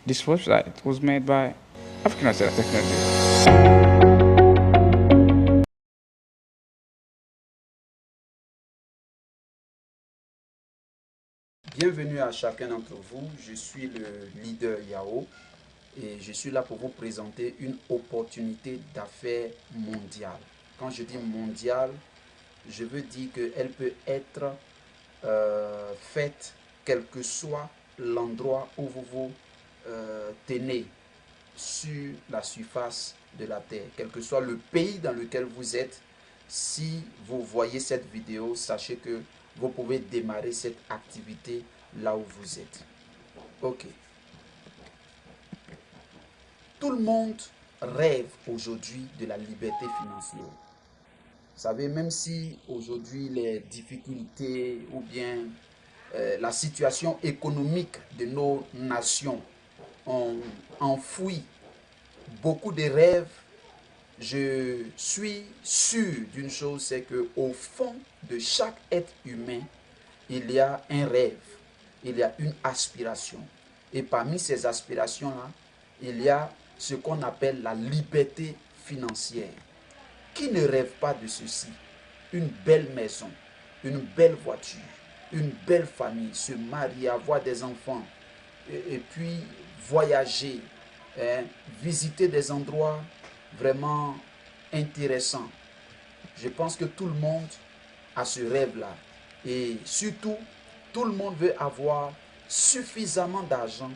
This website was made by African Asset Technology. Bienvenue à chacun d'entre vous, je suis le leader Yao et je suis là pour vous présenter une opportunité d'affaires mondiale. Quand je dis mondiale, je veux dire qu'elle peut être faite quel que soit l'endroit où vous vous tenez sur la surface de la Terre, quel que soit le pays dans lequel vous êtes. Si vous voyez cette vidéo, sachez que vous pouvez démarrer cette activité là où vous êtes. Ok. Tout le monde rêve aujourd'hui de la liberté financière. Vous savez, même si aujourd'hui les difficultés ou bien la situation économique de nos nations ont enfoui beaucoup de rêves, je suis sûr d'une chose, c'est qu'au fond de chaque être humain, il y a un rêve, il y a une aspiration. Et parmi ces aspirations-là, il y a ce qu'on appelle la liberté financière. Qui ne rêve pas de ceci? Une belle maison, une belle voiture, une belle famille, se marier, avoir des enfants, et puis voyager, hein, visiter des endroits vraiment intéressants. Je pense que tout le monde a ce rêve-là. Et surtout, tout le monde veut avoir suffisamment d'argent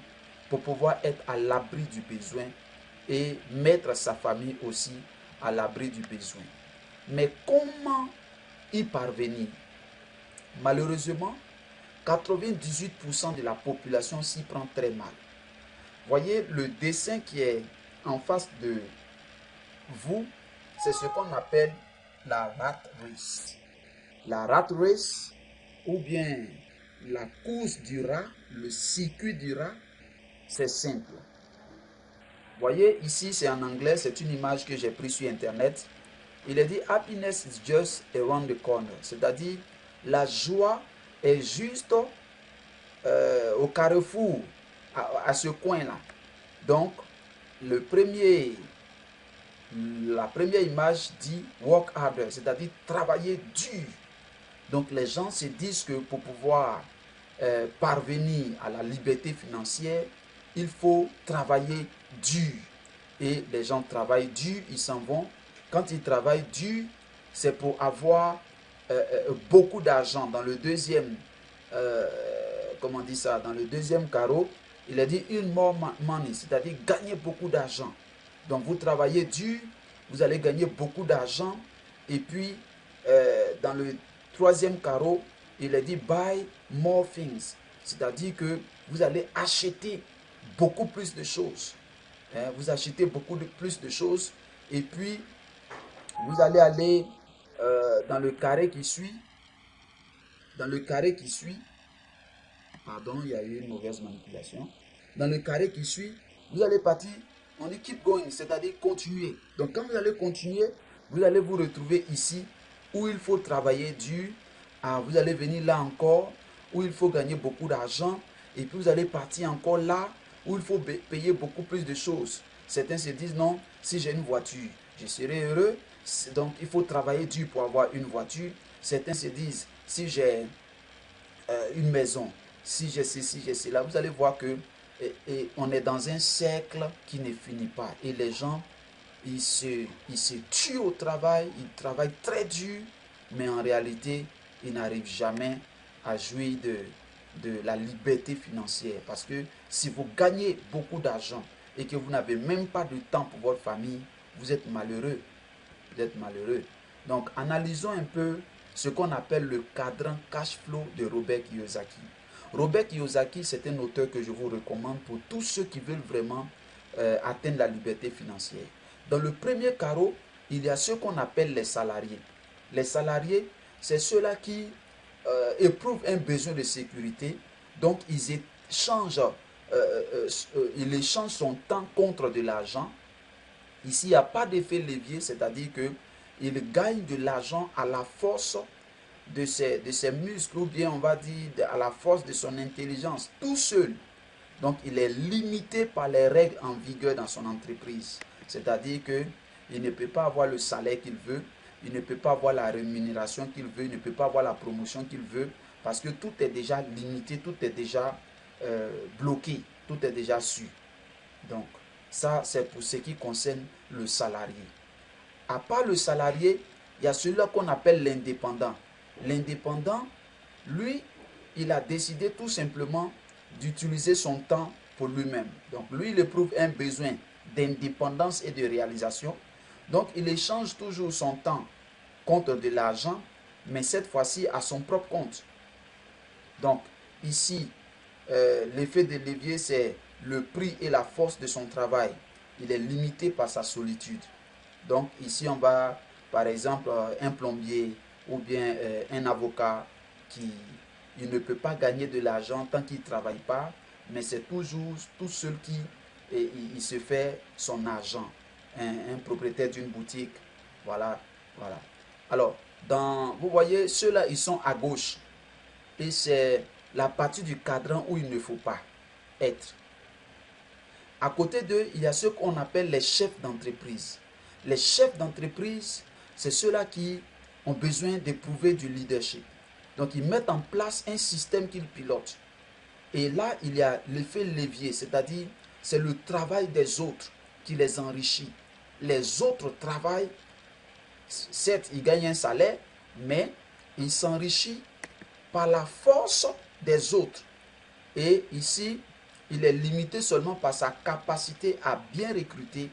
pour pouvoir être à l'abri du besoin et mettre sa famille aussi à l'abri du besoin. Mais comment y parvenir? Malheureusement, 98% de la population s'y prend très mal. Voyez le dessin qui est en face de vous, c'est ce qu'on appelle la rat race. La rat race ou bien la course du rat, le circuit du rat, c'est simple. Voyez, ici c'est en anglais, c'est une image que j'ai prise sur internet. Il est dit happiness is just around the corner, c'est-à-dire la joie est juste au carrefour, à ce coin-là. Donc, la première image dit work harder, c'est-à-dire travailler dur. Donc, les gens se disent que pour pouvoir parvenir à la liberté financière, il faut travailler dur. Et les gens travaillent dur, ils s'en vont. Quand ils travaillent dur, c'est pour avoir beaucoup d'argent. Dans le deuxième, comment on dit ça, dans le deuxième carreau, il a dit une more money, c'est-à-dire gagner beaucoup d'argent. Donc vous travaillez dur, vous allez gagner beaucoup d'argent. Et puis, dans le troisième carreau, il a dit buy more things, c'est-à-dire que vous allez acheter beaucoup plus de choses. Hein, vous achetez beaucoup plus de choses et puis vous allez aller dans le carré qui suit. Dans le carré qui suit, pardon, il y a eu une mauvaise manipulation. Dans le carré qui suit, vous allez partir, on dit keep going, c'est-à-dire continuer. Donc quand vous allez continuer, vous allez vous retrouver ici où il faut travailler dur. Ah, vous allez venir là encore où il faut gagner beaucoup d'argent. Et puis vous allez partir encore là où il faut payer beaucoup plus de choses. Certains se disent non, si j'ai une voiture, je serai heureux. Donc il faut travailler dur pour avoir une voiture. Certains se disent si j'ai une maison, si j'ai ceci, j'ai cela, vous allez voir que on est dans un cercle qui ne finit pas. Et les gens, ils se tuent au travail, ils travaillent très dur, mais en réalité, ils n'arrivent jamais à jouir de la liberté financière. Parce que si vous gagnez beaucoup d'argent et que vous n'avez même pas de temps pour votre famille, vous êtes malheureux. Vous êtes malheureux. Donc, analysons un peu ce qu'on appelle le cadran cash flow de Robert Kiyosaki. Robert Kiyosaki, c'est un auteur que je vous recommande pour tous ceux qui veulent vraiment atteindre la liberté financière. Dans le premier carreau, il y a ce qu'on appelle les salariés. Les salariés, c'est ceux-là qui éprouvent un besoin de sécurité. Donc, ils échangent son temps contre de l'argent. Ici, il n'y a pas d'effet levier, c'est-à-dire qu'il gagne de l'argent à la force de ses muscles, ou bien on va dire à la force de son intelligence, tout seul. Donc, il est limité par les règles en vigueur dans son entreprise. C'est-à-dire qu'il ne peut pas avoir le salaire qu'il veut, il ne peut pas avoir la rémunération qu'il veut, il ne peut pas avoir la promotion qu'il veut, parce que tout est déjà limité, tout est déjà bloqué, tout est déjà su. Donc, ça, c'est pour ce qui concerne le salarié. À part le salarié, il y a celui-là qu'on appelle l'indépendant. L'indépendant, lui, il a décidé tout simplement d'utiliser son temps pour lui-même. Donc, lui, il éprouve un besoin d'indépendance et de réalisation. Donc, il échange toujours son temps contre de l'argent, mais cette fois-ci à son propre compte. Donc, ici, l'effet de levier, c'est le prix et la force de son travail. Il est limité par sa solitude. Donc, ici, on va, par exemple, un plombier ou bien un avocat qui il ne peut pas gagner de l'argent tant qu'il ne travaille pas, mais c'est toujours tout seul qui il se fait son argent. Un propriétaire d'une boutique, voilà, voilà. Alors, vous voyez, ceux-là, ils sont à gauche. Et c'est la partie du cadran où il ne faut pas être. À côté d'eux, il y a ceux qu'on appelle les chefs d'entreprise. Les chefs d'entreprise, c'est ceux-là qui ont besoin d'éprouver du leadership. Donc, ils mettent en place un système qu'ils pilotent. Et là, il y a l'effet levier, c'est-à-dire, c'est le travail des autres qui les enrichit. Les autres travaillent, certes, ils gagnent un salaire, mais ils s'enrichissent par la force des autres. Et ici, il est limité seulement par sa capacité à bien recruter,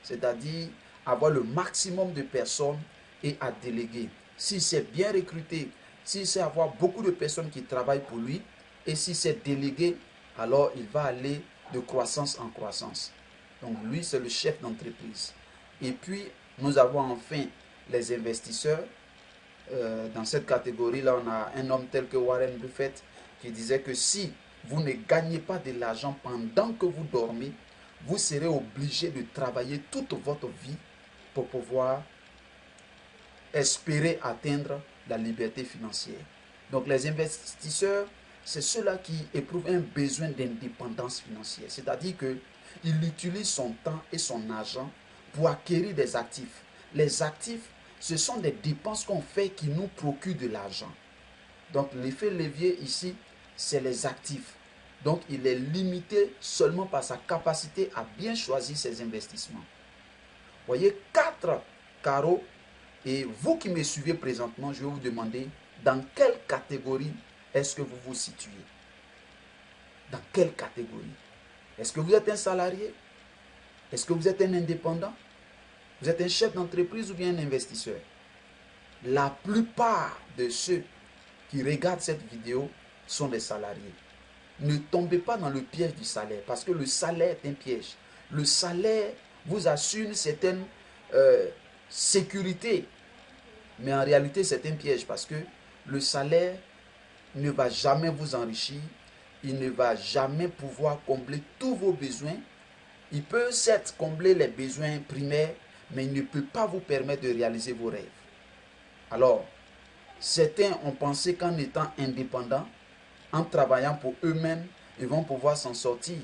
c'est-à-dire avoir le maximum de personnes et à déléguer. Si c'est bien recruté, si c'est avoir beaucoup de personnes qui travaillent pour lui, et si c'est délégué, alors il va aller de croissance en croissance. Donc lui, c'est le chef d'entreprise. Et puis, nous avons enfin les investisseurs. Dans cette catégorie-là, on a un homme tel que Warren Buffett qui disait que si vous ne gagnez pas de l'argent pendant que vous dormez, vous serez obligé de travailler toute votre vie pour pouvoir espérer atteindre la liberté financière. Donc les investisseurs, c'est ceux-là qui éprouvent un besoin d'indépendance financière. C'est-à-dire qu'il utilise son temps et son argent pour acquérir des actifs. Les actifs, ce sont des dépenses qu'on fait qui nous procurent de l'argent. Donc l'effet levier ici, c'est les actifs. Donc il est limité seulement par sa capacité à bien choisir ses investissements. Vous voyez, 4 carreaux. Et vous qui me suivez présentement, je vais vous demander dans quelle catégorie est-ce que vous vous situez. Dans quelle catégorie? Est-ce que vous êtes un salarié? Est-ce que vous êtes un indépendant? Vous êtes un chef d'entreprise ou bien un investisseur? La plupart de ceux qui regardent cette vidéo sont des salariés. Ne tombez pas dans le piège du salaire, parce que le salaire est un piège. Le salaire vous assure une certaine sécurité, mais en réalité c'est un piège, parce que le salaire ne va jamais vous enrichir, il ne va jamais pouvoir combler tous vos besoins. Il peut certes combler les besoins primaires, mais il ne peut pas vous permettre de réaliser vos rêves. Alors, certains ont pensé qu'en étant indépendants, en travaillant pour eux-mêmes, ils vont pouvoir s'en sortir.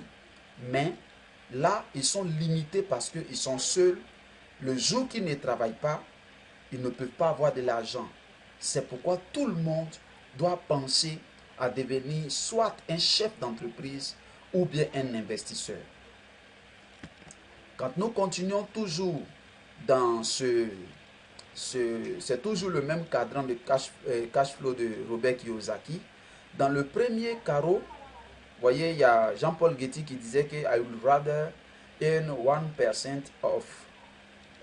Mais là, ils sont limités parce qu'ils sont seuls. Le jour qu'ils ne travaillent pas, ils ne peuvent pas avoir de l'argent. C'est pourquoi tout le monde doit penser à devenir soit un chef d'entreprise ou bien un investisseur. Quand nous continuons toujours dans c'est toujours le même cadran de cash flow de Robert Kiyosaki. Dans le premier carreau, vous voyez, il y a Jean-Paul Getty qui disait que I would rather earn 1% of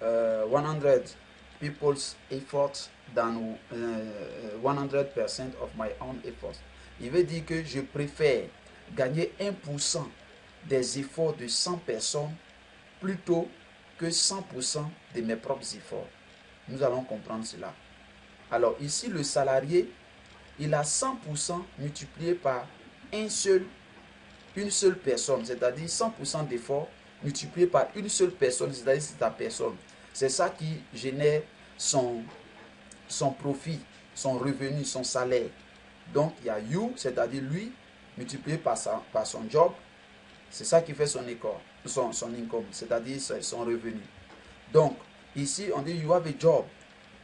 100 people's effort than 100% of my own effort. Il veut dire que je préfère gagner 1% des efforts de 100 personnes plutôt que 100% de mes propres efforts. Nous allons comprendre cela. Alors ici, le salarié, il a 100% multiplié par une seule personne, c'est-à-dire 100% d'efforts multiplié par une seule personne, c'est-à-dire c'est ta personne. C'est ça qui génère son profit, son revenu, son salaire. Donc il y a you, c'est-à-dire lui, multiplié par son job, C'est ça qui fait son income, c'est-à-dire son revenu. Donc, ici, on dit you have a job.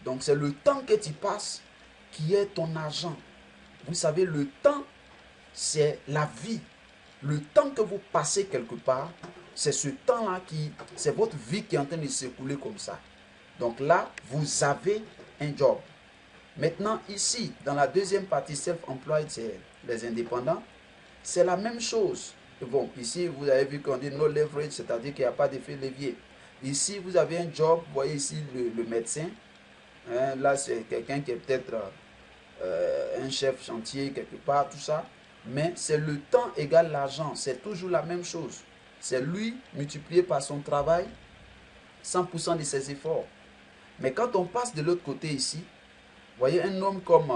Donc, c'est le temps que tu passes qui est ton argent. Vous savez, le temps, c'est la vie. Le temps que vous passez quelque part, c'est ce temps-là c'est votre vie qui est en train de s'écouler comme ça. Donc là, vous avez un job. Maintenant, ici, dans la deuxième partie, self-employed, c'est les indépendants. C'est la même chose. Bon, ici, vous avez vu qu'on dit no leverage, c'est-à-dire qu'il n'y a pas d'effet levier. Ici, vous avez un job, vous voyez ici le médecin. Hein, là, c'est quelqu'un qui est peut-être un chef chantier quelque part, tout ça. Mais c'est le temps égale l'argent. C'est toujours la même chose. C'est lui multiplié par son travail, 100% de ses efforts. Mais quand on passe de l'autre côté ici, vous voyez un homme comme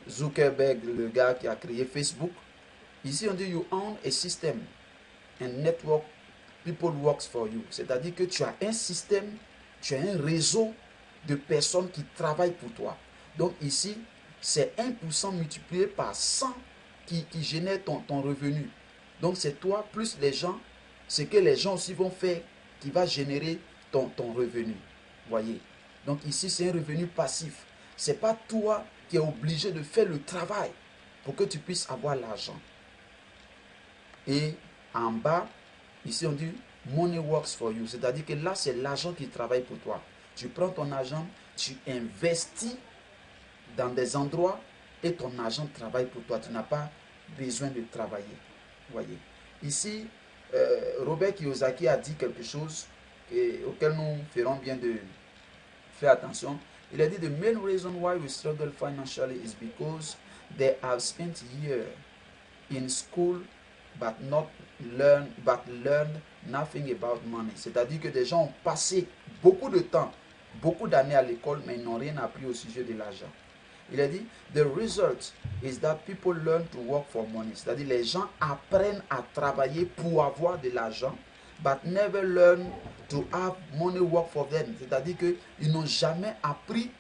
Zuckerberg, le gars qui a créé Facebook. Ici, on dit you own a system and network, people works for you. C'est-à-dire que tu as un système, tu as un réseau de personnes qui travaillent pour toi. Donc ici, c'est 1% multiplié par 100 qui génère ton revenu. Donc c'est toi plus les gens, ce que les gens aussi vont faire qui va générer ton revenu. Voyez. Donc ici, c'est un revenu passif. Ce n'est pas toi qui es obligé de faire le travail pour que tu puisses avoir l'argent. Et en bas, ici on dit money works for you. C'est-à-dire que là, c'est l'argent qui travaille pour toi. Tu prends ton argent, tu investis dans des endroits et ton argent travaille pour toi. Tu n'as pas besoin de travailler. Voyez. Ici, Robert Kiyosaki a dit quelque chose auquel nous ferons bien de faire attention. Il a dit the main reason why we struggle financially is because they have spent years in school but learned nothing about money. C'est-à-dire que des gens ont passé beaucoup de temps, beaucoup d'années à l'école, mais ils n'ont rien appris au sujet de l'argent. Il a dit, the result is that people learn to work for money. C'est-à-dire les gens apprennent à travailler pour avoir de l'argent, but never learn to have money work for them. C'est-à-dire qu'ils n'ont jamais appris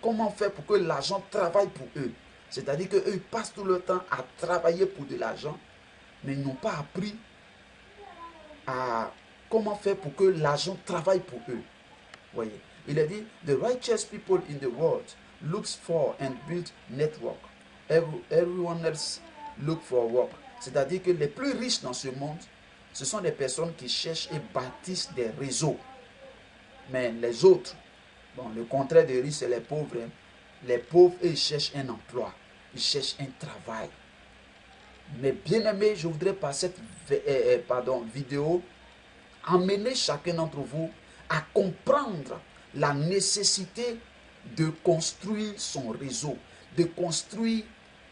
comment faire pour que l'argent travaille pour eux. C'est-à-dire qu'eux passent tout le temps à travailler pour de l'argent, mais ils n'ont pas appris à comment faire pour que l'argent travaille pour eux. Voyez. Il a dit, the righteous people in the world looks for and build network. Everyone else look for work. C'est-à-dire que les plus riches dans ce monde, ce sont des personnes qui cherchent et bâtissent des réseaux. Mais les autres, bon, le contraire des riches, c'est les pauvres. Hein. Les pauvres, ils cherchent un emploi. Ils cherchent un travail. Mais bien aimé, je voudrais par cette vidéo amener chacun d'entre vous à comprendre la nécessité de construire son réseau, de construire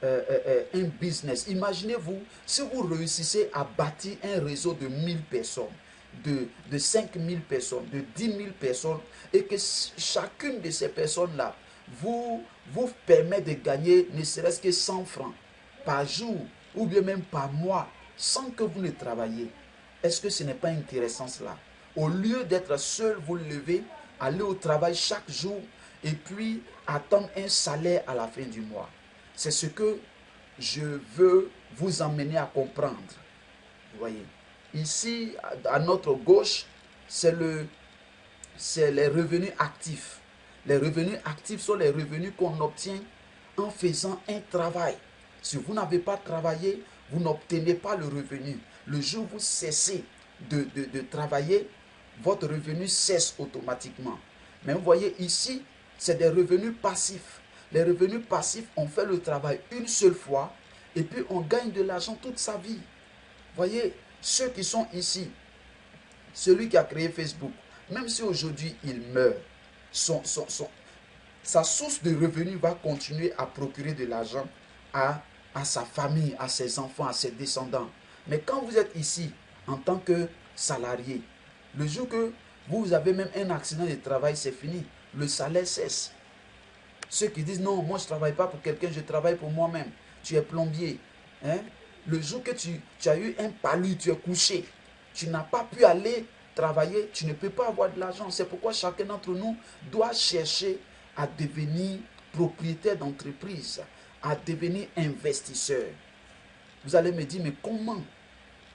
un business. Imaginez-vous, si vous réussissez à bâtir un réseau de 1000 personnes, de 5000 personnes, de 10 000 personnes, et que chacune de ces personnes-là vous permet de gagner ne serait-ce que 100 francs par jour, ou bien même par mois, sans que vous ne travaillez. Est-ce que ce n'est pas intéressant cela? Au lieu d'être seul, vous levez, aller au travail chaque jour et puis attendre un salaire à la fin du mois. C'est ce que je veux vous emmener à comprendre. Vous voyez. Ici, à notre gauche, c'est les revenus actifs. Les revenus actifs sont les revenus qu'on obtient en faisant un travail. Si vous n'avez pas travaillé, vous n'obtenez pas le revenu. Le jour où vous cessez de travailler, votre revenu cesse automatiquement. Mais vous voyez ici, c'est des revenus passifs. Les revenus passifs, on fait le travail une seule fois et puis on gagne de l'argent toute sa vie. Vous voyez, ceux qui sont ici, celui qui a créé Facebook, même si aujourd'hui il meurt, sa source de revenus va continuer à procurer de l'argent à sa famille, à ses enfants, à ses descendants. Mais quand vous êtes ici en tant que salarié, le jour que vous avez même un accident de travail, c'est fini. Le salaire cesse. Ceux qui disent non, moi je ne travaille pas pour quelqu'un, je travaille pour moi-même. Tu es plombier. Hein? Le jour que tu as eu un palu, tu es couché, tu n'as pas pu aller travailler, tu ne peux pas avoir de l'argent. C'est pourquoi chacun d'entre nous doit chercher à devenir propriétaire d'entreprise, à devenir investisseur. Vous allez me dire, mais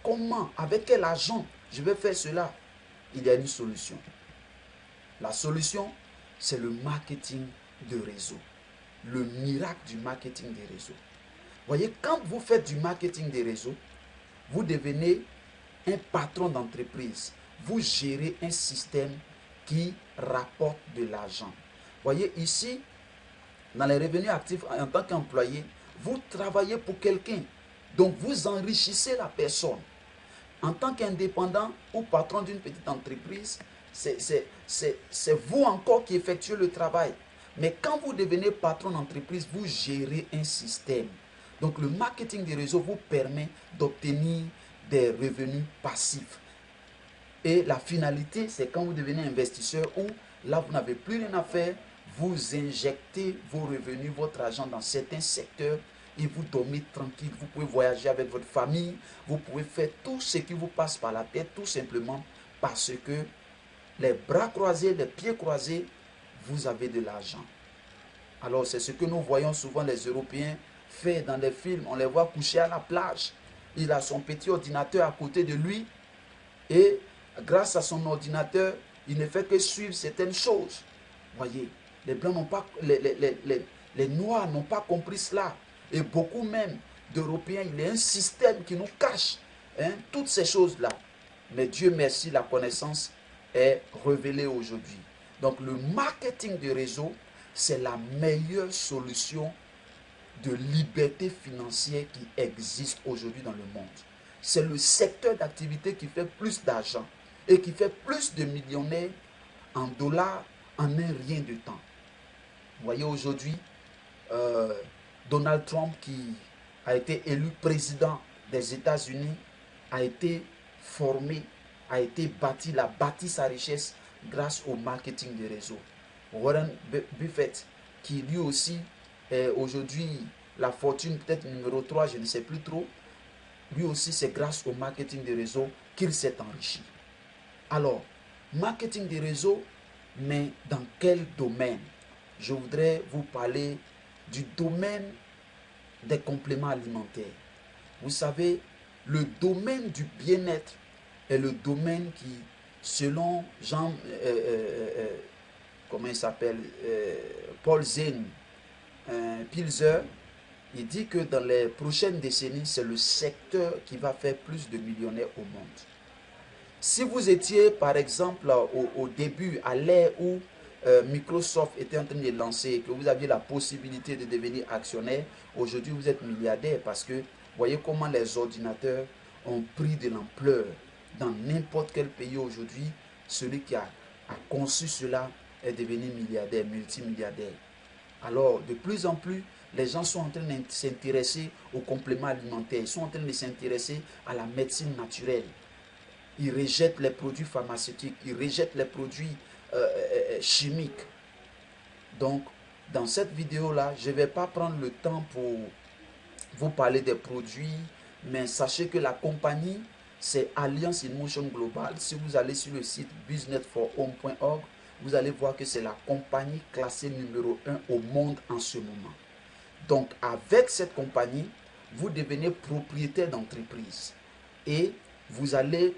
comment, avec quel argent je vais faire cela? Il y a une solution. La solution, c'est le marketing de réseau. Le miracle du marketing des réseaux. Voyez, quand vous faites du marketing des réseaux, vous devenez un patron d'entreprise. Vous gérez un système qui rapporte de l'argent. Voyez, ici, dans les revenus actifs, en tant qu'employé, vous travaillez pour quelqu'un. Donc, vous enrichissez la personne. En tant qu'indépendant ou patron d'une petite entreprise, c'est vous encore qui effectuez le travail. Mais quand vous devenez patron d'entreprise, vous gérez un système. Donc le marketing des réseaux vous permet d'obtenir des revenus passifs. Et la finalité, c'est quand vous devenez investisseur où là, vous n'avez plus rien à faire, vous injectez vos revenus, votre argent dans certains secteurs et vous dormez tranquille. Vous pouvez voyager avec votre famille, vous pouvez faire tout ce qui vous passe par la tête, tout simplement parce que les bras croisés, les pieds croisés, vous avez de l'argent. Alors c'est ce que nous voyons souvent les Européens faire dans les films. On les voit coucher à la plage. Il a son petit ordinateur à côté de lui et grâce à son ordinateur, il ne fait que suivre certaines choses. Voyez, les Blancs n'ont pas, les Noirs n'ont pas compris cela. Et beaucoup même d'Européens, il y a un système qui nous cache toutes ces choses-là. Mais Dieu merci, la connaissance est révélée aujourd'hui. Donc le marketing de réseau, c'est la meilleure solution de liberté financière qui existe aujourd'hui dans le monde. C'est le secteur d'activité qui fait plus d'argent et qui fait plus de millionnaires en dollars en un rien de temps. Vous voyez aujourd'hui, Donald Trump qui a été élu président des États-Unis a été formé, a bâti sa richesse grâce au marketing des réseaux. Warren Buffett qui lui aussi est aujourd'hui la fortune peut-être numéro 3, je ne sais plus trop. Lui aussi c'est grâce au marketing des réseaux qu'il s'est enrichi. Alors, marketing des réseaux, mais dans quel domaine? Je voudrais vous parler du domaine des compléments alimentaires. Vous savez, le domaine du bien-être est le domaine qui, selon Jean, comment il s'appelle, Paul Zane Pilzer, il dit que dans les prochaines décennies, c'est le secteur qui va faire plus de millionnaires au monde. Si vous étiez, par exemple, au début, à l'ère où Microsoft était en train de lancer, que vous aviez la possibilité de devenir actionnaire, aujourd'hui vous êtes milliardaire parce que voyez comment les ordinateurs ont pris de l'ampleur dans n'importe quel pays aujourd'hui. Celui qui a conçu cela est devenu milliardaire, multimilliardaire. Alors, de plus en plus, les gens sont en train de s'intéresser aux compléments alimentaires, ils sont en train de s'intéresser à la médecine naturelle. Ils rejettent les produits pharmaceutiques, ils rejettent les produits chimiques. Donc, dans cette vidéo-là, je ne vais pas prendre le temps pour vous parler des produits, mais sachez que la compagnie, c'est Alliance in Motion Global. Si vous allez sur le site businessforhome.org, vous allez voir que c'est la compagnie classée numéro 1 au monde en ce moment. Donc, avec cette compagnie, vous devenez propriétaire d'entreprise et vous allez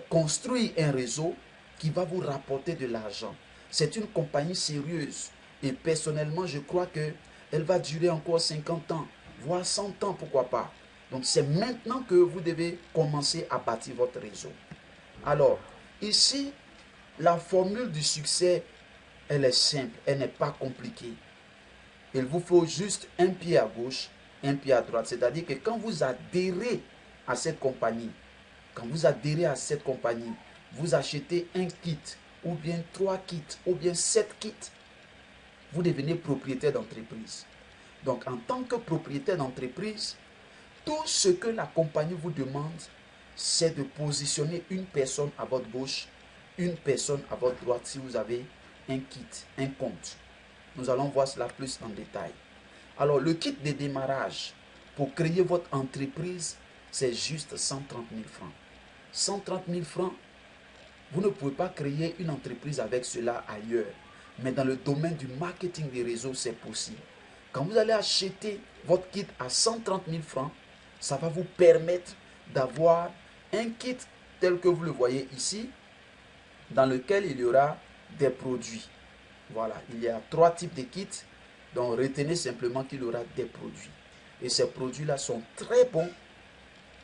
construire un réseau qui va vous rapporter de l'argent. C'est une compagnie sérieuse et personnellement, je crois qu'elle va durer encore 50 ans, voire 100 ans, pourquoi pas. Donc, c'est maintenant que vous devez commencer à bâtir votre réseau. Alors, ici, la formule du succès, elle est simple, elle n'est pas compliquée. Il vous faut juste un pied à gauche, un pied à droite. C'est-à-dire que quand vous adhérez à cette compagnie, vous achetez un kit, ou bien 3 kits, ou bien 7 kits, vous devenez propriétaire d'entreprise. Donc, en tant que propriétaire d'entreprise, tout ce que la compagnie vous demande, c'est de positionner une personne à votre gauche, une personne à votre droite si vous avez un kit, un compte. Nous allons voir cela plus en détail. Alors, le kit de démarrage pour créer votre entreprise, c'est juste 130 000 francs. 130 000 francs, vous ne pouvez pas créer une entreprise avec cela ailleurs. Mais dans le domaine du marketing des réseaux, c'est possible. Quand vous allez acheter votre kit à 130 000 francs, ça va vous permettre d'avoir un kit tel que vous le voyez ici, dans lequel il y aura des produits. Voilà, il y a 3 types de kits, donc retenez simplement qu'il y aura des produits. Et ces produits-là sont très bons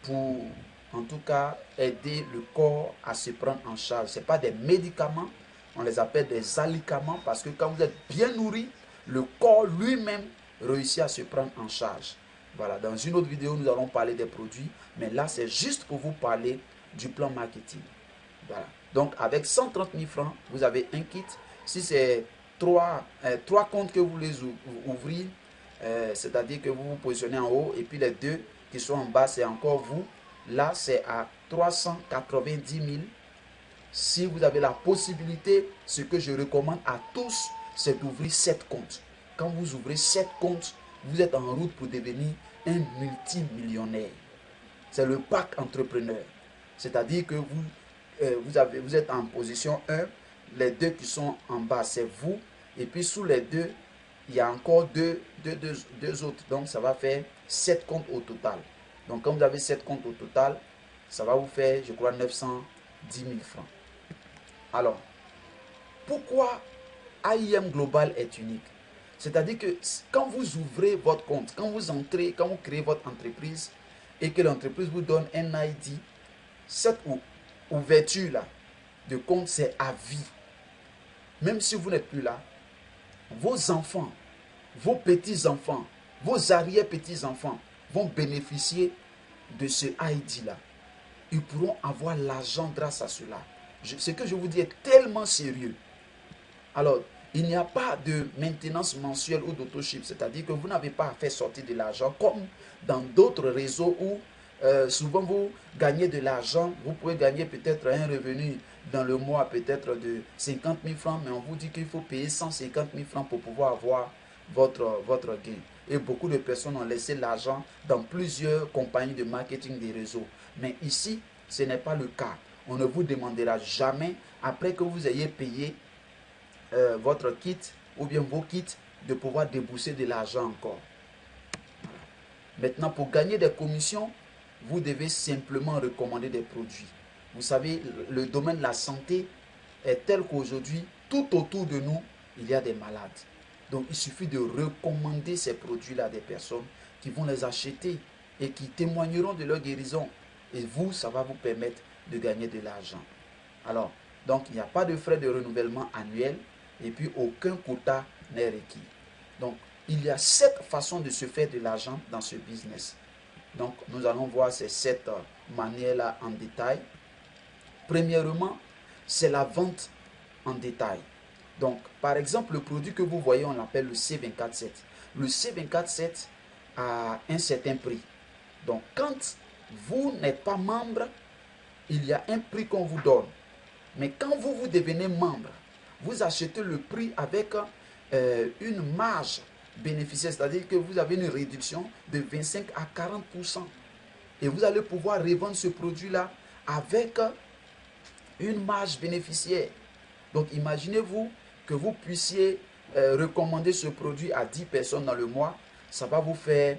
pour, en tout cas, aider le corps à se prendre en charge. Ce n'est pas des médicaments, on les appelle des alicaments, parce que quand vous êtes bien nourri, le corps lui-même réussit à se prendre en charge. Voilà, dans une autre vidéo, nous allons parler des produits, mais là, c'est juste pour vous parler du plan marketing. Voilà. Donc, avec 130 000 francs, vous avez un kit. Si c'est trois comptes que vous voulez ouvrir, c'est-à-dire que vous vous positionnez en haut et puis les 2 qui sont en bas, c'est encore vous. Là, c'est à 390 000. Si vous avez la possibilité, ce que je recommande à tous, c'est d'ouvrir 7 comptes. Quand vous ouvrez 7 comptes, vous êtes en route pour devenir un multimillionnaire. C'est le pack entrepreneur. C'est-à-dire que vous êtes en position 1, les 2 qui sont en bas, c'est vous. Et puis sous les 2, il y a encore deux autres. Donc ça va faire 7 comptes au total. Donc quand vous avez 7 comptes au total, ça va vous faire, je crois, 910 000 francs. Alors, pourquoi AIM Global est unique? C'est-à-dire que quand vous ouvrez votre compte, quand vous créez votre entreprise et que l'entreprise vous donne un ID, cette ouverture-là de compte, c'est à vie. Même si vous n'êtes plus là, vos enfants, vos petits-enfants, vos arrière-petits-enfants vont bénéficier de ce ID-là. Ils pourront avoir l'argent grâce à cela. Ce que je vous dis est tellement sérieux. Alors, il n'y a pas de maintenance mensuelle ou d'autoship, c'est-à-dire que vous n'avez pas à faire sortir de l'argent comme dans d'autres réseaux où souvent vous gagnez de l'argent, vous pouvez gagner peut-être un revenu dans le mois peut-être de 50 000 francs, mais on vous dit qu'il faut payer 150 000 francs pour pouvoir avoir votre gain. Et beaucoup de personnes ont laissé l'argent dans plusieurs compagnies de marketing des réseaux. Mais ici, ce n'est pas le cas. On ne vous demandera jamais, après que vous ayez payé votre kit ou bien vos kits, de pouvoir débourser de l'argent encore. Maintenant, pour gagner des commissions, vous devez simplement recommander des produits. Vous savez, le domaine de la santé est tel qu'aujourd'hui, tout autour de nous, il y a des malades. Donc, il suffit de recommander ces produits-là à des personnes qui vont les acheter et qui témoigneront de leur guérison. Et vous, ça va vous permettre de gagner de l'argent. Alors, donc, il n'y a pas de frais de renouvellement annuel et puis aucun quota n'est requis. Donc, il y a 7 façons de se faire de l'argent dans ce business. Donc, nous allons voir ces 7 manières-là en détail. Premièrement, c'est la vente en détail. Donc, par exemple, le produit que vous voyez, on l'appelle le C247. Le C247 a un certain prix. Donc, quand vous n'êtes pas membre, il y a un prix qu'on vous donne. Mais quand vous devenez membre, vous achetez le prix avec une marge bénéficiaire, c'est-à-dire que vous avez une réduction de 25 à 40%. Et vous allez pouvoir revendre ce produit-là avec une marge bénéficiaire. Donc, imaginez-vous que vous puissiez recommander ce produit à 10 personnes dans le mois. Ça va vous faire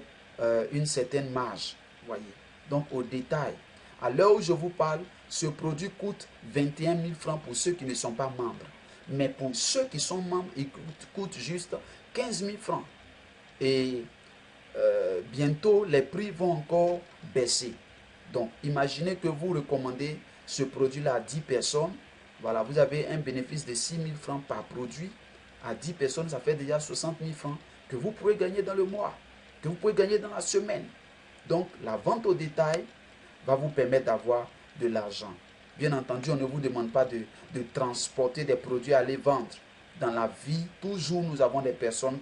une certaine marge. Voyez. Donc, au détail, à l'heure où je vous parle, ce produit coûte 21 000 francs pour ceux qui ne sont pas membres. Mais pour ceux qui sont membres, il coûte juste 15 000 francs. Et bientôt, les prix vont encore baisser. Donc, imaginez que vous recommandez ce produit-là à 10 personnes. Voilà, vous avez un bénéfice de 6 000 francs par produit. À 10 personnes, ça fait déjà 60 000 francs que vous pouvez gagner dans le mois, que vous pouvez gagner dans la semaine. Donc, la vente au détail va vous permettre d'avoir de l'argent. Bien entendu, on ne vous demande pas de transporter des produits à aller vendre. Dans la vie, toujours nous avons des personnes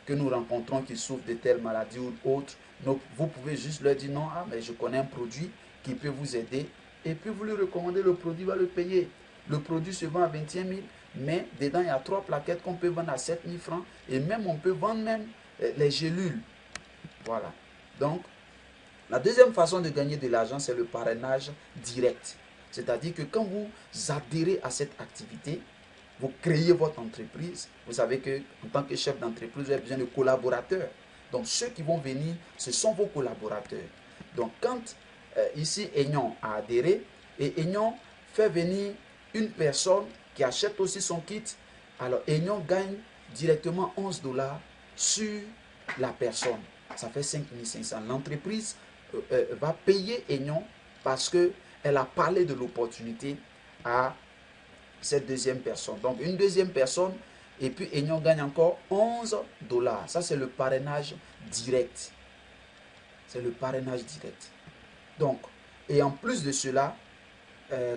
que nous rencontrons qui souffrent de telles maladies ou autres. Donc, vous pouvez juste leur dire non, ah, mais je connais un produit qui peut vous aider. Et puis vous lui recommandez le produit, va le payer. Le produit se vend à 21 000, mais dedans il y a 3 plaquettes qu'on peut vendre à 7 000 francs. Et même on peut vendre même les gélules. Voilà. Donc, la deuxième façon de gagner de l'argent, c'est le parrainage direct. C'est-à-dire que quand vous adhérez à cette activité, vous créez votre entreprise. Vous savez qu'en tant que chef d'entreprise, vous avez besoin de collaborateurs. Donc, ceux qui vont venir, ce sont vos collaborateurs. Donc quand ici Aignan a adhéré et Aignan fait venir une personne qui achète aussi son kit, alors Aignan gagne directement 11 $ sur la personne. Ça fait 5500. L'entreprise va payer Aignan parce qu'elle a parlé de l'opportunité à cette deuxième personne. Donc une deuxième personne et puis Aignan gagne encore 11 $. Ça c'est le parrainage direct. C'est le parrainage direct. Donc, et en plus de cela,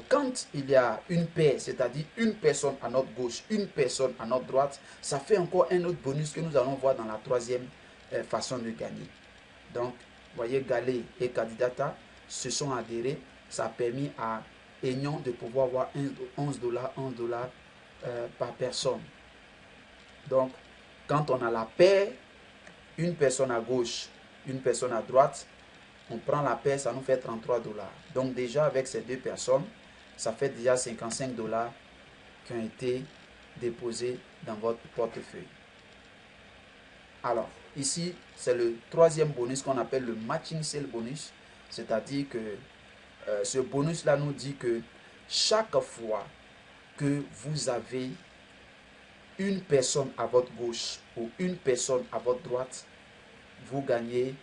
quand il y a une paire, c'est-à-dire une personne à notre gauche, une personne à notre droite, ça fait encore un autre bonus que nous allons voir dans la troisième façon de gagner. Donc, vous voyez, Galé et Candidata se sont adhérés. Ça a permis à Aignan de pouvoir avoir 11 $, 11 $ par personne. Donc, quand on a la paire, une personne à gauche, une personne à droite, on prend la paire, ça nous fait 33 $. Donc déjà avec ces deux personnes, ça fait déjà 55 $ qui ont été déposés dans votre portefeuille. Alors, ici, c'est le troisième bonus qu'on appelle le matching sale bonus. C'est-à-dire que ce bonus-là nous dit que chaque fois que vous avez une personne à votre gauche ou une personne à votre droite, vous gagnez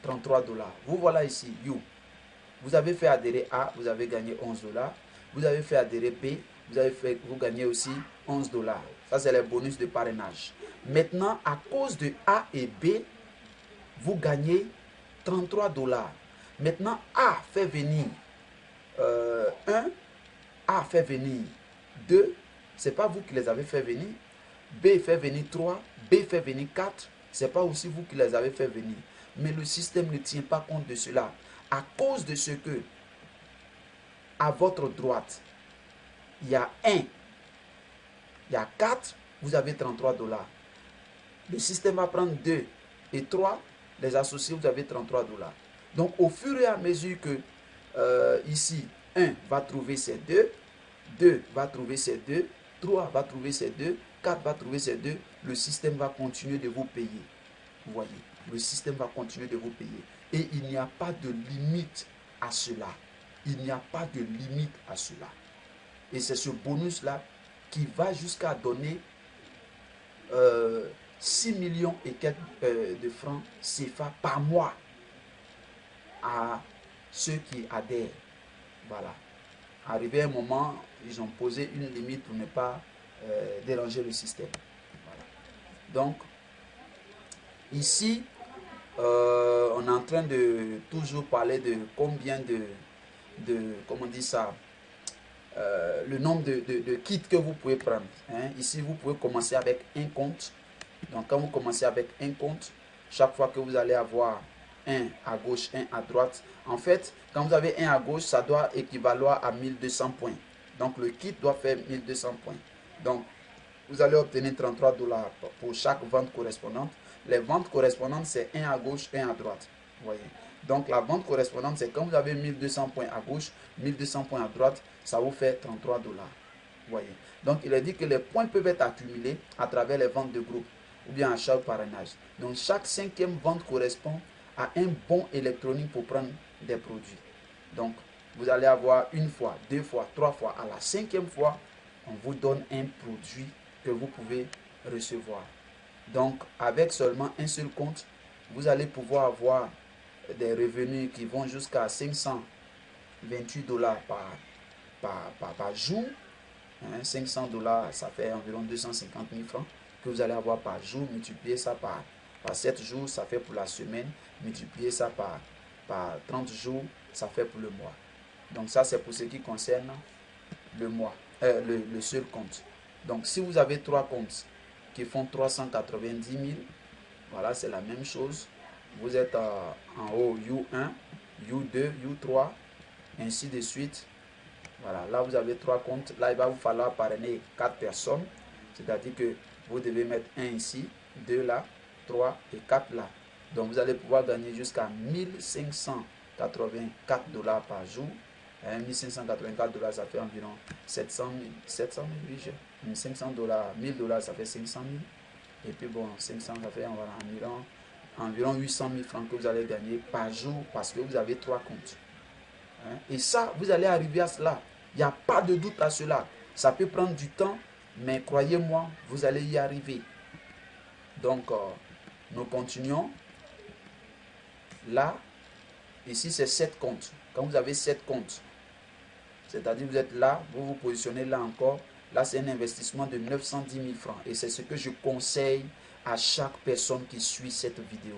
33 $. Vous voilà ici, you. Vous avez fait adhérer A, vous avez gagné 11 $. Vous avez fait adhérer B, vous gagnez aussi 11 $. Ça, c'est les bonus de parrainage. Maintenant, à cause de A et B, vous gagnez 33 $. Maintenant, A fait venir 1, A fait venir 2, ce n'est pas vous qui les avez fait venir. B fait venir 3, B fait venir 4, ce n'est pas aussi vous qui les avez fait venir. Mais le système ne tient pas compte de cela. À cause de ce que, à votre droite, il y a 1, il y a 4, vous avez 33 $. Le système va prendre 2 et 3, les associés, vous avez 33 $. Donc, au fur et à mesure que, ici, 1 va trouver ses 2, 2 va trouver ses 2, 3 va trouver ses 2, 4 va trouver ses 2, le système va continuer de vous payer. Vous voyez, le système va continuer de vous payer. Et il n'y a pas de limite à cela. Il n'y a pas de limite à cela. Et c'est ce bonus-là qui va jusqu'à donner 6 millions et quelques de francs CFA par mois à ceux qui adhèrent. Voilà. Arrivé un moment, ils ont posé une limite pour ne pas déranger le système. Voilà. Donc, ici, on est en train de toujours parler de combien comment on dit ça, le nombre de kits que vous pouvez prendre. Hein. Ici, vous pouvez commencer avec un compte. Donc, quand vous commencez avec un compte, chaque fois que vous allez avoir un à gauche, un à droite, en fait, quand vous avez un à gauche, ça doit équivaloir à 1200 points. Donc, le kit doit faire 1200 points. Donc, vous allez obtenir 33 $ pour chaque vente correspondante. Les ventes correspondantes, c'est un à gauche, un à droite. Vous voyez. Donc, la vente correspondante, c'est quand vous avez 1200 points à gauche, 1200 points à droite, ça vous fait 33 $. Vous voyez. Donc, il est dit que les points peuvent être accumulés à travers les ventes de groupe ou bien achat ou parrainage. Donc, chaque cinquième vente correspond à un bon électronique pour prendre des produits. Donc, vous allez avoir une fois, deux fois, trois fois. À la cinquième fois, on vous donne un produit que vous pouvez recevoir. Donc, avec seulement un seul compte, vous allez pouvoir avoir des revenus qui vont jusqu'à 528 $ par jour. Hein, 500 $, ça fait environ 250 000 francs que vous allez avoir par jour. Multiplier ça par 7 jours, ça fait pour la semaine. Multiplier ça par 30 jours, ça fait pour le mois. Donc ça, c'est pour ce qui concerne le mois, le seul compte. Donc si vous avez 3 comptes qui font 390 000, voilà, c'est la même chose. Vous êtes en haut U1, U2, U3, ainsi de suite. Voilà, là vous avez 3 comptes. Là, il va vous falloir parrainer 4 personnes. C'est-à-dire que vous devez mettre 1 ici, 2 là, 3 et 4 là. Donc vous allez pouvoir gagner jusqu'à 1584 $ par jour. 1584 $, ça fait environ 700 000, oui, 500 $, 1000 $, ça fait 500 000. Et puis bon, 500, ça fait environ environ 800 000 francs que vous allez gagner par jour parce que vous avez 3 comptes. Hein? Et ça, vous allez arriver à cela. Il n'y a pas de doute à cela. Ça peut prendre du temps, mais croyez-moi, vous allez y arriver. Donc, nous continuons. Là, ici, c'est 7 comptes. Quand vous avez 7 comptes, c'est-à-dire vous êtes là, vous vous positionnez là encore. Là, c'est un investissement de 910 000 francs. Et c'est ce que je conseille à chaque personne qui suit cette vidéo.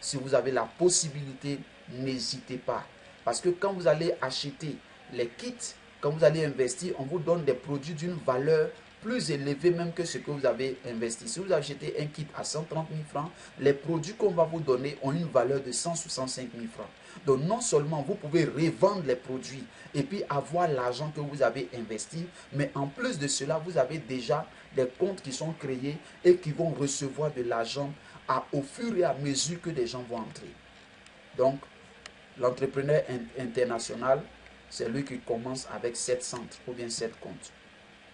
Si vous avez la possibilité, n'hésitez pas. Parce que quand vous allez acheter les kits, quand vous allez investir, on vous donne des produits d'une valeur plus élevée même que ce que vous avez investi. Si vous achetez un kit à 130 000 francs, les produits qu'on va vous donner ont une valeur de 165 000 francs. Donc non seulement vous pouvez revendre les produits et puis avoir l'argent que vous avez investi, mais en plus de cela, vous avez déjà des comptes qui sont créés et qui vont recevoir de l'argent au fur et à mesure que des gens vont entrer. Donc, l'entrepreneur international, c'est lui qui commence avec 7 centres ou bien 7 comptes.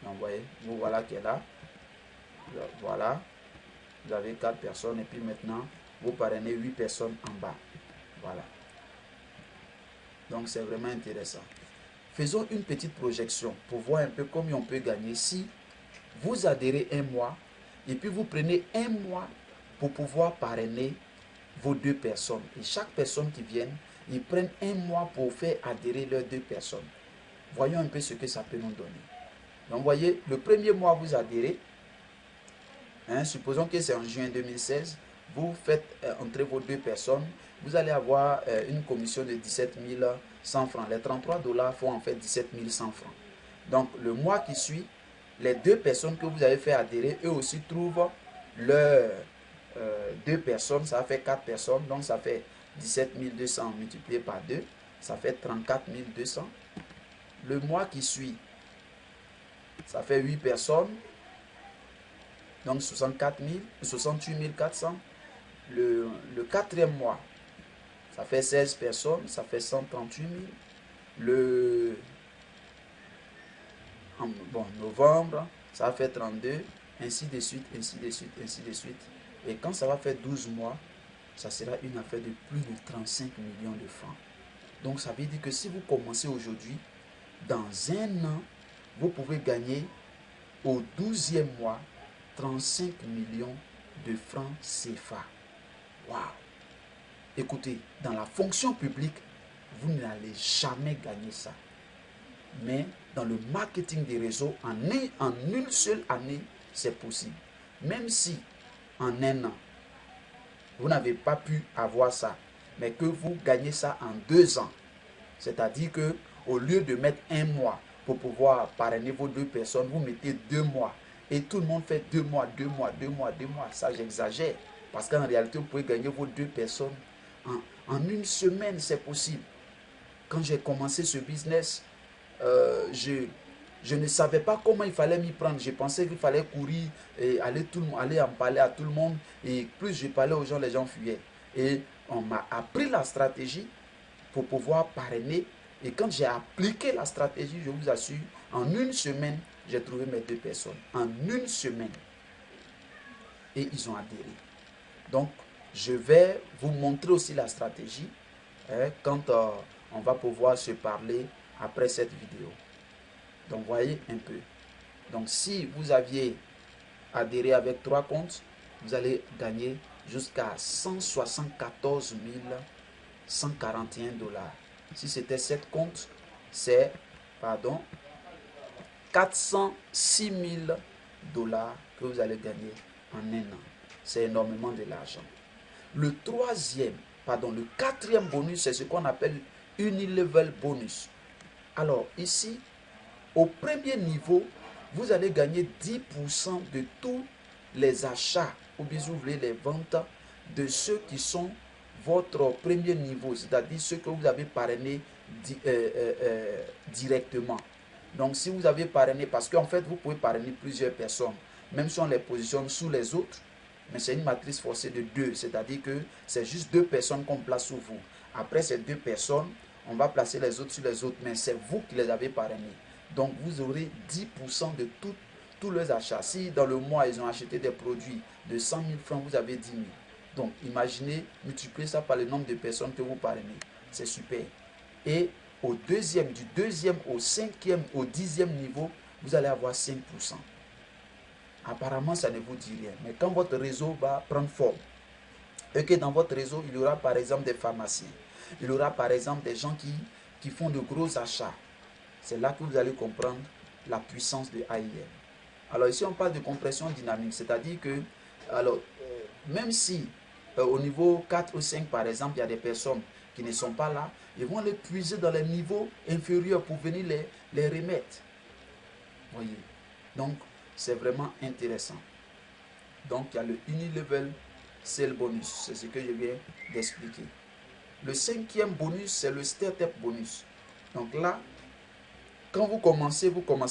Donc, vous voilà qui est là. Voilà. Vous avez 4 personnes et puis maintenant, vous parrainez 8 personnes en bas. Voilà. Donc, c'est vraiment intéressant. Faisons une petite projection pour voir un peu combien on peut gagner si vous adhérez un mois et puis vous prenez un mois pour pouvoir parrainer vos 2 personnes. Et chaque personne qui vient, ils prennent un mois pour faire adhérer leurs 2 personnes. Voyons un peu ce que ça peut nous donner. Donc, vous voyez, le premier mois, vous adhérez. Hein, supposons que c'est en juin 2016. Vous faites entrer vos 2 personnes. Vous allez avoir une commission de 17 100 francs. Les 33 $ font en fait 17 100 francs. Donc, le mois qui suit, les 2 personnes que vous avez fait adhérer, eux aussi trouvent leurs 2 personnes. Ça fait 4 personnes. Donc, ça fait 17 200 multiplié par 2. Ça fait 34 200. Le mois qui suit, ça fait 8 personnes. Donc 68 400. Le 4e mois, ça fait 16 personnes. Ça fait 138 000. Novembre, ça fait 32. Ainsi de suite, ainsi de suite, ainsi de suite. Et quand ça va faire 12 mois, ça sera une affaire de plus de 35 millions de francs. Donc ça veut dire que si vous commencez aujourd'hui, dans un an, vous pouvez gagner au 12e mois 35 millions de francs CFA. Waouh! Écoutez, dans la fonction publique, vous n'allez jamais gagner ça. Mais dans le marketing des réseaux, en une seule année, c'est possible. Même si en un an, vous n'avez pas pu avoir ça, mais que vous gagnez ça en 2 ans. C'est-à-dire que au lieu de mettre un mois pour pouvoir parrainer vos 2 personnes, vous mettez 2 mois. Et tout le monde fait 2 mois, 2 mois, 2 mois, 2 mois. Ça, j'exagère. Parce qu'en réalité, vous pouvez gagner vos 2 personnes en une semaine, c'est possible. Quand j'ai commencé ce business, je ne savais pas comment il fallait m'y prendre. Je pensais qu'il fallait courir et aller en parler à tout le monde. Et plus je parlais aux gens, les gens fuyaient. Et on m'a appris la stratégie pour pouvoir parrainer. Et quand j'ai appliqué la stratégie, je vous assure, en une semaine, j'ai trouvé mes 2 personnes. En une semaine. Et ils ont adhéré. Donc, je vais vous montrer aussi la stratégie quand on va pouvoir se parler après cette vidéo. Donc, voyez un peu. Donc, si vous aviez adhéré avec 3 comptes, vous allez gagner jusqu'à 174 141 $. Si c'était 7 comptes, c'est, 406 000 $ que vous allez gagner en un an. C'est énormément de l'argent. Le 4e bonus, c'est ce qu'on appelle Unilevel bonus. Alors ici, au premier niveau, vous allez gagner 10% de tous les achats, ou bien vous voulez les ventes de ceux qui sont votre premier niveau, c'est-à-dire ceux que vous avez parrainés directement. Donc si vous avez parrainé, parce qu'en fait vous pouvez parrainer plusieurs personnes, même si on les positionne sous les autres, mais c'est une matrice forcée de 2, c'est-à-dire que c'est juste 2 personnes qu'on place sous vous. Après ces 2 personnes, on va placer les autres sur les autres, mais c'est vous qui les avez parrainés. Donc vous aurez 10% de tous leurs achats. Si dans le mois ils ont acheté des produits de 100 000 francs, vous avez 10 000. Donc, imaginez, multipliez ça par le nombre de personnes que vous parrainez. C'est super. Et au deuxième, du deuxième au cinquième, au 10e niveau, vous allez avoir 5%. Apparemment, ça ne vous dit rien. Mais quand votre réseau va prendre forme, et que dans votre réseau, il y aura par exemple des pharmaciens, il y aura par exemple des gens qui font de gros achats, c'est là que vous allez comprendre la puissance de AIM. Alors ici, on parle de compression dynamique, c'est-à-dire que, alors, même si au niveau 4 ou 5, par exemple, il y a des personnes qui ne sont pas là, ils vont les puiser dans les niveaux inférieurs pour venir les remettre. Voyez. Donc, c'est vraiment intéressant. Donc, il y a le Unilevel Sale Bonus. C'est ce que je viens d'expliquer. Le cinquième bonus, c'est le Startup Bonus. Donc là, quand vous commencez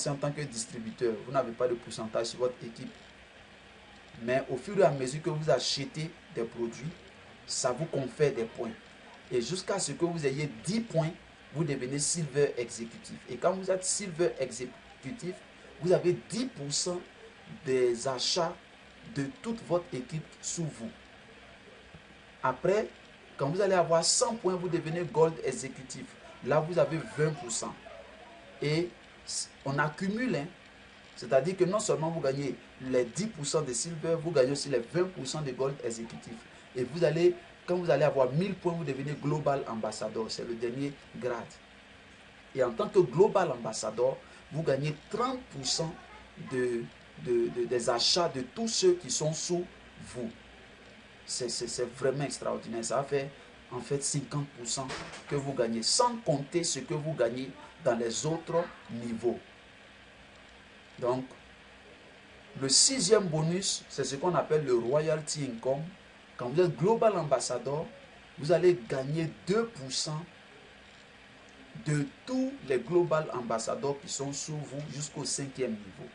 en tant que distributeur. Vous n'avez pas de pourcentage sur votre équipe. Mais au fur et à mesure que vous achetez des produits, ça vous confère des points. Et jusqu'à ce que vous ayez 10 points, vous devenez Silver Exécutif. Et quand vous êtes Silver Exécutif, vous avez 10% des achats de toute votre équipe sous vous. Après, quand vous allez avoir 100 points, vous devenez Gold Exécutif. Là, vous avez 20%. Et on accumule, hein. C'est-à-dire que non seulement vous gagnez les 10% de Silver, vous gagnez aussi les 20% de Gold Exécutif. Et vous allez, quand vous allez avoir 1000 points, vous devenez Global Ambassador. C'est le dernier grade. Et en tant que Global Ambassador, vous gagnez 30% des achats de tous ceux qui sont sous vous. C'est vraiment extraordinaire. Ça fait en fait 50% que vous gagnez, sans compter ce que vous gagnez dans les autres niveaux. Donc, le sixième bonus, c'est ce qu'on appelle le Royalty Income. Quand vous êtes Global Ambassador, vous allez gagner 2% de tous les Global Ambassadors qui sont sous vous jusqu'au 5e niveau.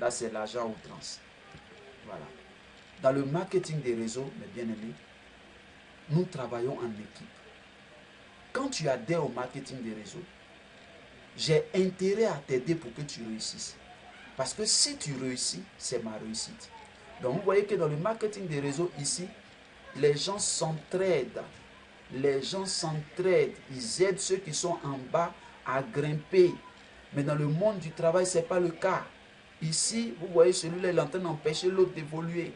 Là, c'est l'argent outrance. Voilà. Dans le marketing des réseaux, mes bien-aimés, nous travaillons en équipe. Quand tu adhères au marketing des réseaux, j'ai intérêt à t'aider pour que tu réussisses. Parce que si tu réussis, c'est ma réussite. Donc vous voyez que dans le marketing des réseaux ici, les gens s'entraident. Les gens s'entraident. Ils aident ceux qui sont en bas à grimper. Mais dans le monde du travail, ce n'est pas le cas. Ici, vous voyez celui-là, il est en train d'empêcher l'autre d'évoluer.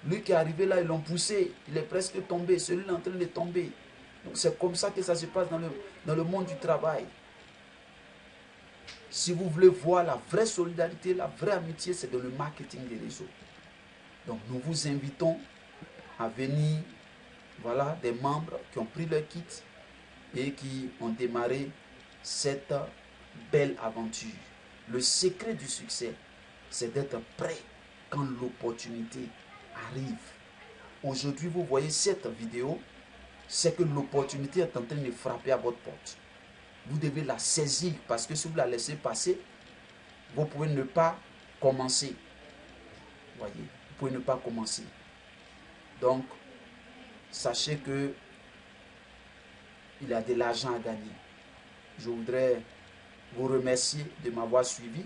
Lui qui est arrivé là, ils l'ont poussé. Il est presque tombé. Celui-là est en train de tomber. Donc c'est comme ça que ça se passe dans le monde du travail. Si vous voulez voir la vraie solidarité, la vraie amitié, c'est dans le marketing des réseaux. Donc nous vous invitons à venir, voilà, des membres qui ont pris leur kit et qui ont démarré cette belle aventure. Le secret du succès, c'est d'être prêt quand l'opportunité arrive. Aujourd'hui, vous voyez cette vidéo, c'est que l'opportunité est en train de frapper à votre porte. Vous devez la saisir parce que si vous la laissez passer, vous pouvez ne pas commencer. Voyez, vous pouvez ne pas commencer. Donc, sachez que il y a de l'argent à gagner. Je voudrais vous remercier de m'avoir suivi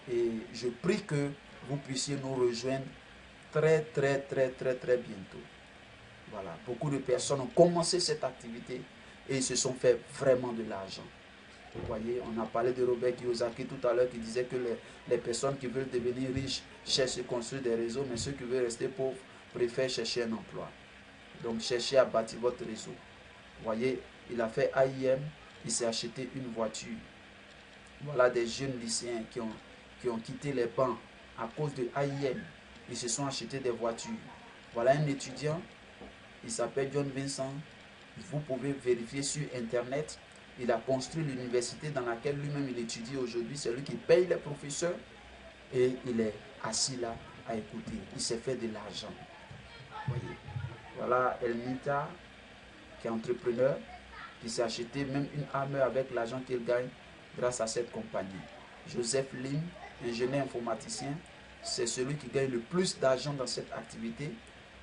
et je prie que vous puissiez nous rejoindre très bientôt. Voilà, beaucoup de personnes ont commencé cette activité et ils se sont fait vraiment de l'argent. Vous voyez, on a parlé de Robert Kiyosaki tout à l'heure qui disait que les personnes qui veulent devenir riches cherchent à construire des réseaux, mais ceux qui veulent rester pauvres préfèrent chercher un emploi. Donc cherchez à bâtir votre réseau. Vous voyez, il a fait AIM, il s'est acheté une voiture. Voilà des jeunes lycéens qui ont quitté les bancs à cause de AIM. Ils se sont achetés des voitures. Voilà un étudiant, il s'appelle John Vincent. Vous pouvez vérifier sur Internet. Il a construit l'université dans laquelle lui-même il étudie aujourd'hui. C'est lui qui paye les professeurs et il est assis là à écouter. Il s'est fait de l'argent. Voyez. Voilà Elmita qui est entrepreneur, qui s'est acheté même une arme avec l'argent qu'il gagne grâce à cette compagnie. Joseph Lim, ingénieur informaticien, c'est celui qui gagne le plus d'argent dans cette activité.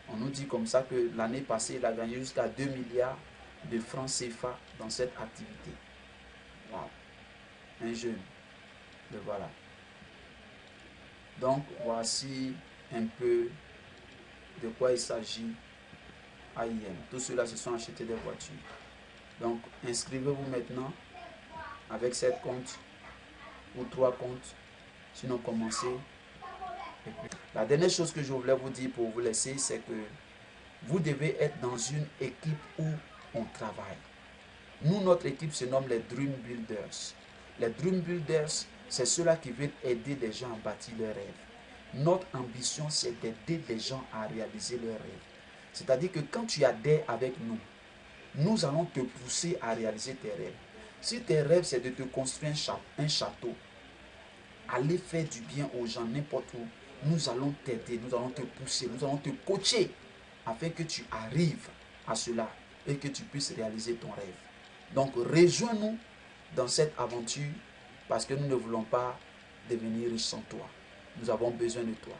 On nous dit comme ça que l'année passée, il a gagné jusqu'à 2 milliards de francs CFA dans cette activité. Wow. Un jeune. Le voilà. Donc, voici un peu de quoi il s'agit AIM. Tous ceux-là se sont achetés des voitures. Donc, inscrivez-vous maintenant avec 7 comptes ou 3 comptes. Sinon, commencez. La dernière chose que je voulais vous dire pour vous laisser, c'est que vous devez être dans une équipe où on travaille. Nous, notre équipe se nomme les Dream Builders. Les Dream Builders, c'est ceux-là qui veulent aider les gens à bâtir leurs rêves. Notre ambition, c'est d'aider les gens à réaliser leurs rêves. C'est-à-dire que quand tu adhères avec nous, nous allons te pousser à réaliser tes rêves. Si tes rêves, c'est de te construire un château, aller faire du bien aux gens n'importe où, nous allons t'aider, nous allons te pousser, nous allons te coacher afin que tu arrives à cela et que tu puisses réaliser ton rêve. Donc, rejoins-nous dans cette aventure parce que nous ne voulons pas devenir riches sans toi. Nous avons besoin de toi.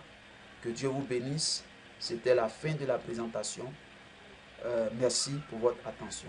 Que Dieu vous bénisse. C'était la fin de la présentation. Merci pour votre attention.